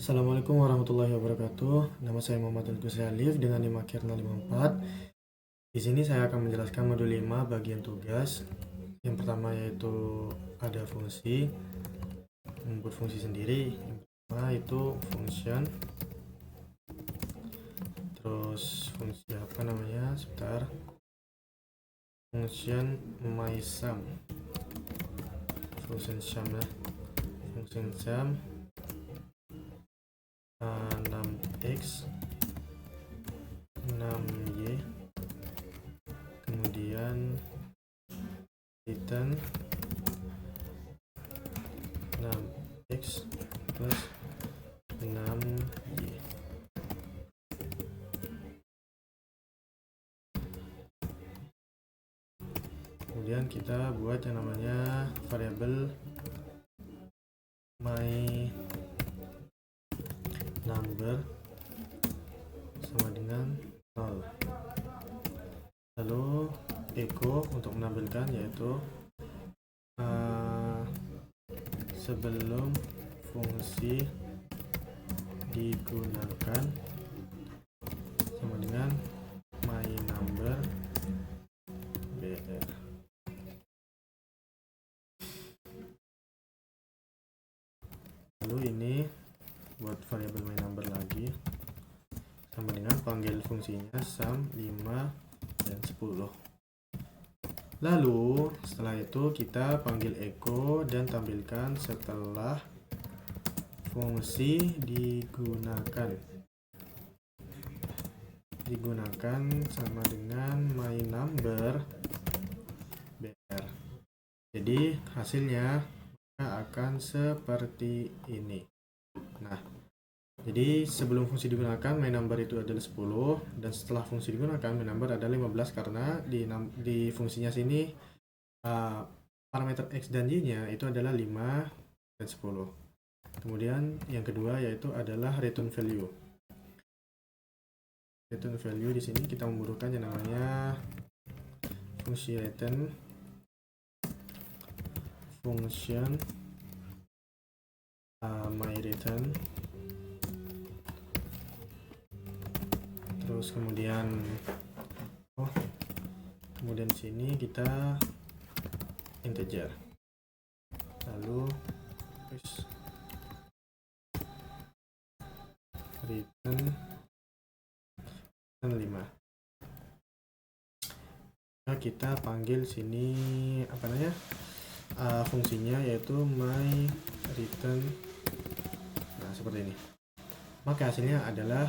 Assalamualaikum warahmatullahi wabarakatuh. Nama saya Muhammad Gus Alif dengan NIM akhir 054. Di sini saya akan menjelaskan modul 5 bagian tugas. Yang pertama yaitu ada fungsi, membuat fungsi sendiri. Yang pertama itu function. Terus fungsi apa namanya? Sebentar. Function MySum. Function sum ya. Function sum 6x 6y, kemudian return 6x plus 6y. Kemudian kita buat yang namanya variabel my number sama dengan 0. Lalu echo untuk menampilkan yaitu sebelum fungsi digunakan sama dengan my number br. Lalu ini buat variabel my number lagi sama dengan panggil fungsinya sum 5 dan 10. Lalu setelah itu kita panggil echo dan tampilkan setelah fungsi digunakan sama dengan my number br. Jadi hasilnya akan seperti ini. Nah, jadi sebelum fungsi digunakan my number itu adalah 10 dan setelah fungsi digunakan my number adalah 15 karena di fungsinya sini parameter x dan y nya itu adalah 5 dan 10. Kemudian yang kedua yaitu adalah return value. Return value di sini kita membutuhkan yang namanya fungsi return function my return. Terus kemudian sini kita integer. Lalu return 5. Nah, kita panggil sini apa namanya? Fungsinya yaitu my return. Nah, seperti ini. Maka hasilnya adalah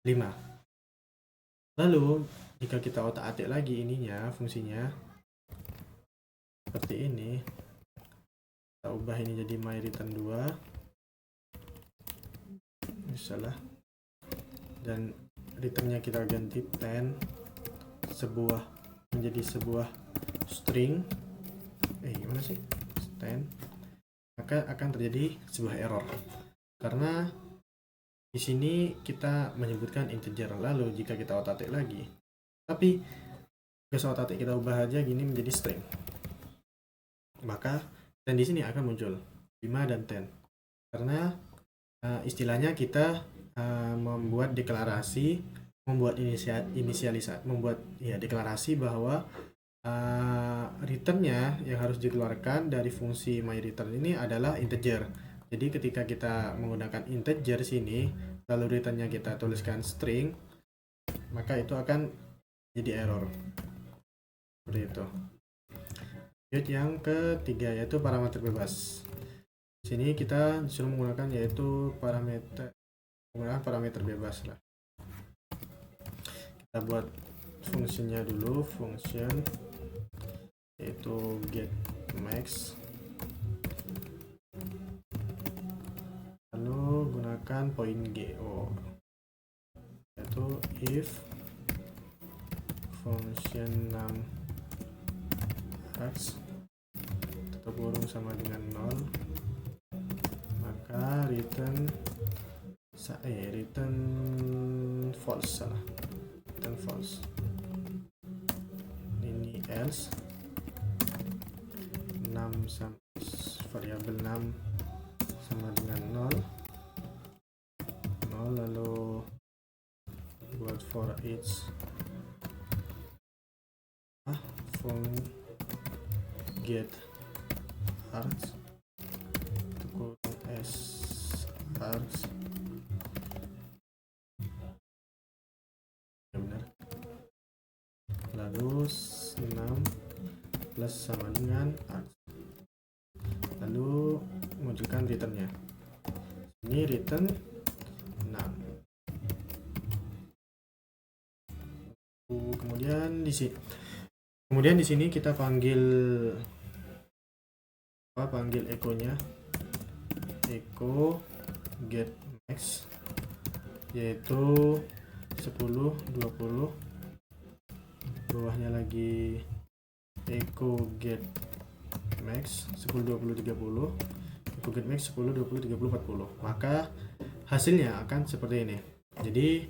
5. Lalu jika kita otak-atik lagi ininya fungsinya seperti ini, kita ubah ini jadi my return 2 misalnya, dan returnnya kita ganti 10 menjadi sebuah string. Gimana sih 10, maka akan terjadi sebuah error karena di sini kita menyebutkan integer. Lalu jika kita otak-atik lagi, tapi otak-atik kita ubah aja gini menjadi string, maka dan di sini akan muncul 5 dan 10 karena istilahnya kita membuat deklarasi, membuat deklarasi bahwa returnnya yang harus dikeluarkan dari fungsi my return ini adalah integer. Jadi ketika kita menggunakan integer sini lalu returnnya kita tuliskan string, maka itu akan jadi error seperti itu. Yang ketiga yaitu parameter bebas. Sini kita disuruh menggunakan yaitu parameter bebas lah. Kita buat fungsinya dulu, function yaitu get max, lalu gunakan point go, yaitu if function 6x tutup kurung sama dengan 0, maka return false, return false. Ini else 6 variabel 6 sama dengan 0, lalu buat for each get args itu kurang s args ya benar, lalu 6 plus sama dengan args, lalu munculkan returnnya. Ini return 6. Kemudian di sini kita panggil echo-nya, echo get max, yaitu 10 20, bawahnya lagi echo get max 10 20 30, echo get max 10 20 30 40. Maka hasilnya akan seperti ini. Jadi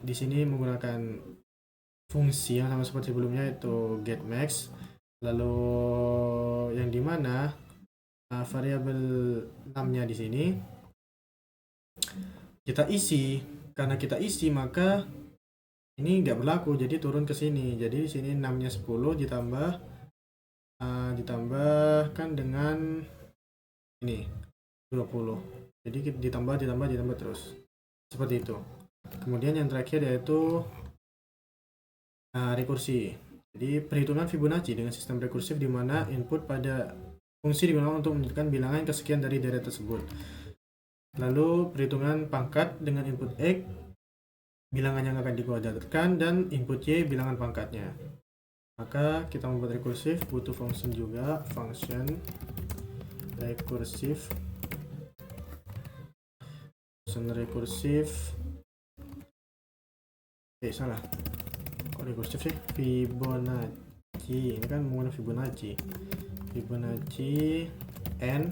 di sini menggunakan fungsi yang sama seperti sebelumnya, yaitu get max, lalu yang dimana variabel 6-nya di sini kita isi. Karena kita isi maka ini nggak berlaku, jadi turun ke sini. Jadi di sini 6-nya 10 ditambahkan dengan ini 20. Jadi ditambah terus seperti itu. Kemudian yang terakhir yaitu rekursi. Jadi perhitungan Fibonacci dengan sistem rekursif di mana input pada fungsi digunakan untuk menunjukkan bilangan kesekian dari deret tersebut. Lalu perhitungan pangkat dengan input X, bilangan yang akan dikuadratkan, dan input Y, bilangan pangkatnya. Maka kita membuat rekursif butuh function juga, function rekursif. Salah. Kok rekursif sih? Fibonacci. Ini kan menggunakan Fibonacci n,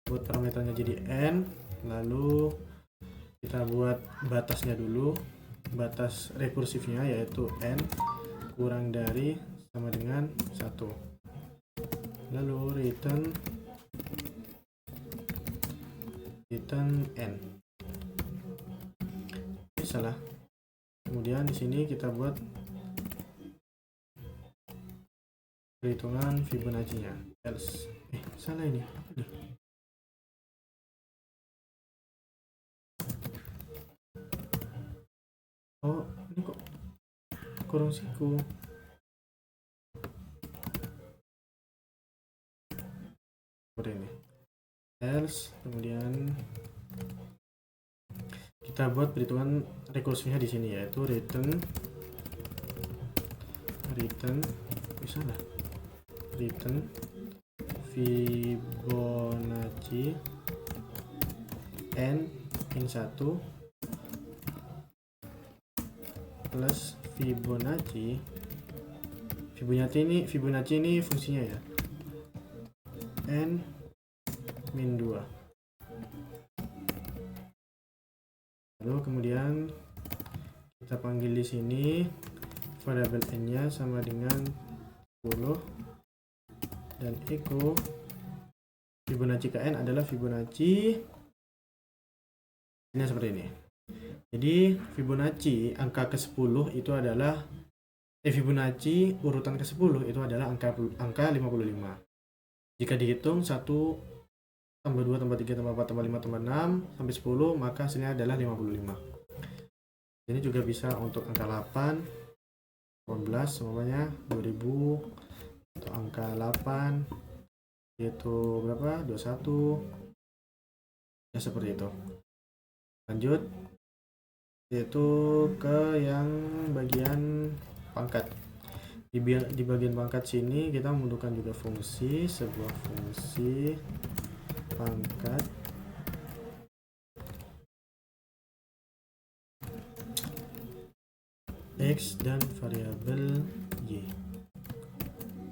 buat parameternya jadi n, lalu kita buat batasnya dulu, batas rekursifnya yaitu n kurang dari sama dengan 1, lalu return n. Salah. Kemudian di sini kita buat perhitungan Fibonacci-nya, else. Salah ini. Oh, ini kok kurang siku. Seperti ini. Else, kemudian kita buat perhitungan rekursifnya di sini, yaitu return Fibonacci n in 1 plus Fibonacci ini fungsinya ya, n min 2. Lalu kemudian kita panggil di sini variabel n-nya sama dengan 10 dan echo Fibonacci ke n adalah Fibonacci ini seperti ini. Jadi Fibonacci angka ke-10 itu adalah Fibonacci urutan ke-10 itu adalah angka 55. Jika dihitung 1 tambah 2 tambah 3 tambah 4 tambah 5 tambah 6 sampai 10, maka hasilnya adalah 55. Ini juga bisa untuk angka 8, 18 semuanya 2000, atau angka 8 yaitu berapa? 21. Ya seperti itu. Lanjut yaitu ke yang bagian pangkat. Di bagian pangkat sini kita membutuhkan juga sebuah fungsi pangkat X dan variabel Y.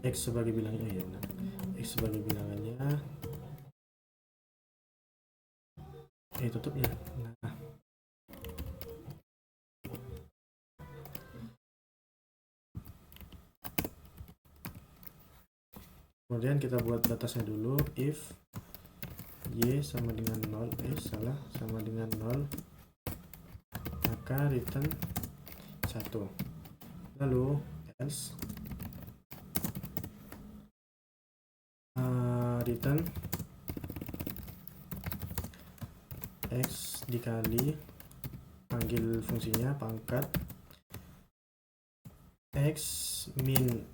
X sebagai bilangannya, ya benar. X sebagai bilangannya, tutupnya. Nah, kemudian kita buat batasnya dulu, if Y sama dengan 0, sama dengan 0, maka return 1. Lalu else return x dikali panggil fungsinya pangkat x min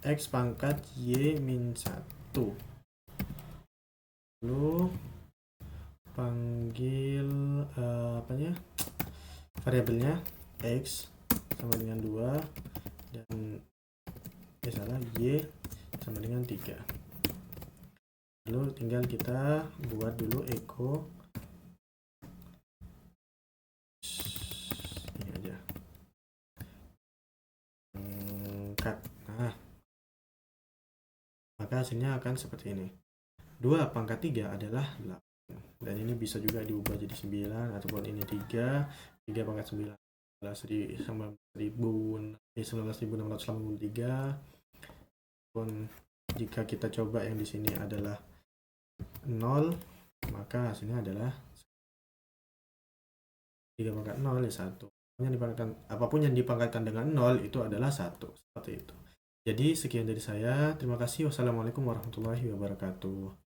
x pangkat y min 1, lalu panggil variabelnya x sama dengan 2 dan y sama dengan 3. Lalu tinggal kita buat dulu echo ini aja cut. Nah, maka hasilnya akan seperti ini. 2 pangkat 3 adalah 8, dan ini bisa juga diubah jadi 9, ataupun ini 3 pangkat 9 adalah 19.683. Pun jika kita coba yang di sini adalah 0, maka hasilnya adalah 3 pangkat 0 ya 1. Apapun yang dipangkatkan dengan 0 itu adalah 1, seperti itu. Jadi sekian dari saya, terima kasih. Wassalamualaikum warahmatullahi wabarakatuh.